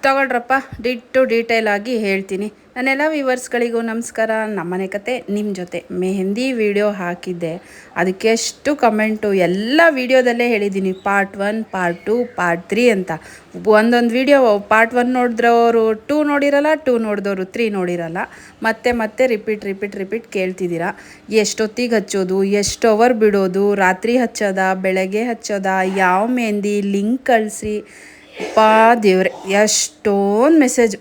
ತಗೊಳ್ರಪ್ಪ, detail ಆಗಿ ಹೇಳ್ತೀನಿ. ನನ್ನೆಲ್ಲ ವ್ಯೂವರ್ಸ್ಗಳಿಗೂ ನಮಸ್ಕಾರ. ನಮ್ಮನೆ ಕತೆ ನಿಮ್ಮ ಜೊತೆ ಮೆಹಂದಿ ವಿಡಿಯೋ ಹಾಕಿದ್ದೆ, ಅದಕ್ಕೆ ಎಷ್ಟು ಕಮೆಂಟು. ಎಲ್ಲ ವಿಡಿಯೋದಲ್ಲೇ ಹೇಳಿದ್ದೀನಿ ಪಾರ್ಟ್ 1, ಪಾರ್ಟ್ 2, ಪಾರ್ಟ್ 3 ಅಂತ. ಒಂದೊಂದು ವಿಡಿಯೋ ಪಾರ್ಟ್ 1 ನೋಡಿದ್ರವರು 2 ನೋಡಿರಲ್ಲ, 2 ನೋಡಿದವರು 3 ನೋಡಿರಲ್ಲ. ಮತ್ತೆ ರಿಪೀಟ್ ಕೇಳ್ತಿದ್ದೀರಾ. ಎಷ್ಟೊತ್ತಿಗೆ ಹಚ್ಚೋದು, ಎಷ್ಟು ಅವರ್ ಬಿಡೋದು, ರಾತ್ರಿ ಹಚ್ಚೋದ, ಬೆಳಗ್ಗೆ ಹಚ್ಚೋದ, ಯಾವ ಮೆಹಂದಿ ಲಿಂಕ್ ಕಳಿಸ್ರಿ. ದೇವ್ರೆ, ಎಷ್ಟೊಂದು ಮೆಸೇಜ್.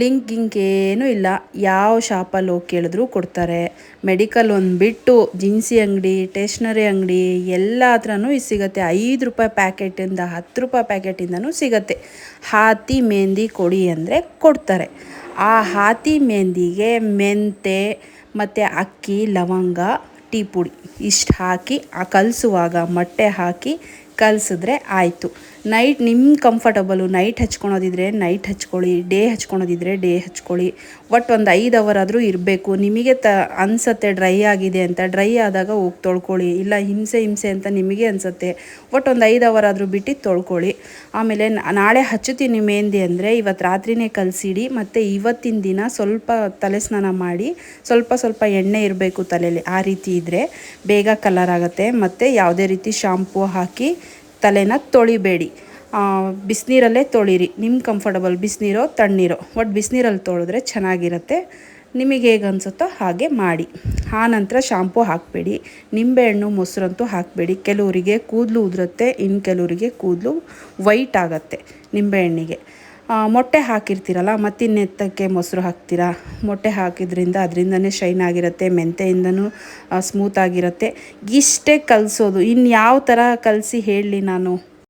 ಲಿಂಕ್ ಏನೂ ಇಲ್ಲ. ಯಾವ ಶಾಪಲ್ಲಿ ಹೋಗಿ ಕೇಳಿದ್ರು ಕೊಡ್ತಾರೆ. ಮೆಡಿಕಲ್ ಒಂದು ಬಿಟ್ಟು ದಿನಸಿ ಅಂಗಡಿ, ಸ್ಟೇಷ್ನರಿ ಅಂಗಡಿ ಎಲ್ಲ ಹತ್ರನೂ ಇದು ಸಿಗುತ್ತೆ. 5 ರೂಪಾಯಿ ಪ್ಯಾಕೆಟಿಂದ 10 ರೂಪಾಯಿ ಪ್ಯಾಕೆಟಿಂದನೂ ಸಿಗುತ್ತೆ. ಹಾತಿ ಮೆಹಂದಿ ಕೊಡಿ ಅಂದರೆ ಕೊಡ್ತಾರೆ. ಆ ಹಾತಿ ಮೆಹಂದಿಗೆ ಮೆಂತೆ ಮತ್ತು ಅಕ್ಕಿ, ಲವಂಗ, ಟೀ ಪುಡಿ ಇಷ್ಟು ಹಾಕಿ ಕಲಸುವಾಗ ಮೊಟ್ಟೆ ಹಾಕಿ ಕಲಸಿದ್ರೆ ಆಯಿತು. ನೈಟ್ ನಿಮ್ಮ ಕಂಫರ್ಟಬಲು, ನೈಟ್ ಹಚ್ಕೊಳೋದಿದ್ರೆ ನೈಟ್ ಹಚ್ಕೊಳ್ಳಿ, ಡೇ ಹಚ್ಕೊಳೋದಿದ್ರೆ ಡೇ ಹಚ್ಕೊಳ್ಳಿ. ಒಟ್ಟು ಒಂದು 5 ಅವರ್ ಆದರೂ ಇರಬೇಕು. ನಿಮಗೆ ಅನಿಸುತ್ತೆ ಡ್ರೈ ಆಗಿದೆ ಅಂತ, ಡ್ರೈ ಆದಾಗ ಹೋಗಿ ತೊಳ್ಕೊಳ್ಳಿ. ಇಲ್ಲ ಹಿಂಸೆ ಅಂತ ನಿಮಗೆ ಅನಿಸುತ್ತೆ, ಒಟ್ಟು ಒಂದು 5 ಅವರ್ ಆದರೂ ಬಿಟ್ಟು ತೊಳ್ಕೊಳ್ಳಿ. ಆಮೇಲೆ ನಾಳೆ ಹಚ್ಚುತ್ತೀನಿ ಮೆಹಂದಿ ಅಂದರೆ ಇವತ್ತು ರಾತ್ರಿನೇ ಕಲಸಿಡಿ. ಮತ್ತು ಇವತ್ತಿನ ದಿನ ಸ್ವಲ್ಪ ತಲೆ ಸ್ನಾನ ಮಾಡಿ ಸ್ವಲ್ಪ ಎಣ್ಣೆ ಇರಬೇಕು ತಲೆಯಲ್ಲಿ. ಆ ರೀತಿ ಇದ್ದರೆ ಬೇಗ ಕಲರ್ ಆಗುತ್ತೆ. ಮತ್ತು ಯಾವುದೇ ರೀತಿ ಶಾಂಪೂ ಹಾಕಿ ತಲೆನ ತೊಳಿಬೇಡಿ. ಬಿಸಿನೀರಲ್ಲೇ ತೊಳಿರಿ. ನಿಮ್ಮ ಕಂಫರ್ಟಬಲ್, ಬಿಸಿನೀರೋ ತಣ್ಣೀರೋ, ಒಟ್ಟು ಬಿಸಿನೀರಲ್ಲಿ ತೊಳೆದ್ರೆ ಚೆನ್ನಾಗಿರುತ್ತೆ. ನಿಮಗೆ ಹೇಗೆ ಅನಿಸುತ್ತೋ ಹಾಗೆ ಮಾಡಿ. ಆನಂತರ ಶಾಂಪೂ ಹಾಕಬೇಡಿ. ನಿಂಬೆಹಣ್ಣು, ಮೊಸರಂತೂ ಹಾಕಬೇಡಿ. ಕೆಲವರಿಗೆ ಕೂದಲು ಉದುರುತ್ತೆ, ಇನ್ನು ಕೆಲವರಿಗೆ ಕೂದಲು ವೈಟ್ ಆಗುತ್ತೆ ನಿಂಬೆಹಣ್ಣಿಗೆ. ಮೊಟ್ಟೆ ಹಾಕಿರ್ತೀರಲ್ಲ, ಮತ್ತಿನ್ನೆತ್ತಕ್ಕೆ ಮೊಸರು ಹಾಕ್ತೀರಾ. ಮೊಟ್ಟೆ ಹಾಕಿದ್ರಿಂದ ಅದರಿಂದನೇ ಶೈನ್ ಆಗಿರುತ್ತೆ, ಮೆಂತೆಯಿಂದನೂ ಸ್ಮೂತ್ ಆಗಿರುತ್ತೆ. ಇಷ್ಟೇ ಕಲಿಸೋದು. ಇನ್ನು ಯಾವ ಥರ ಕಲಸಿ ಹೇಳಲಿ ನಾನು.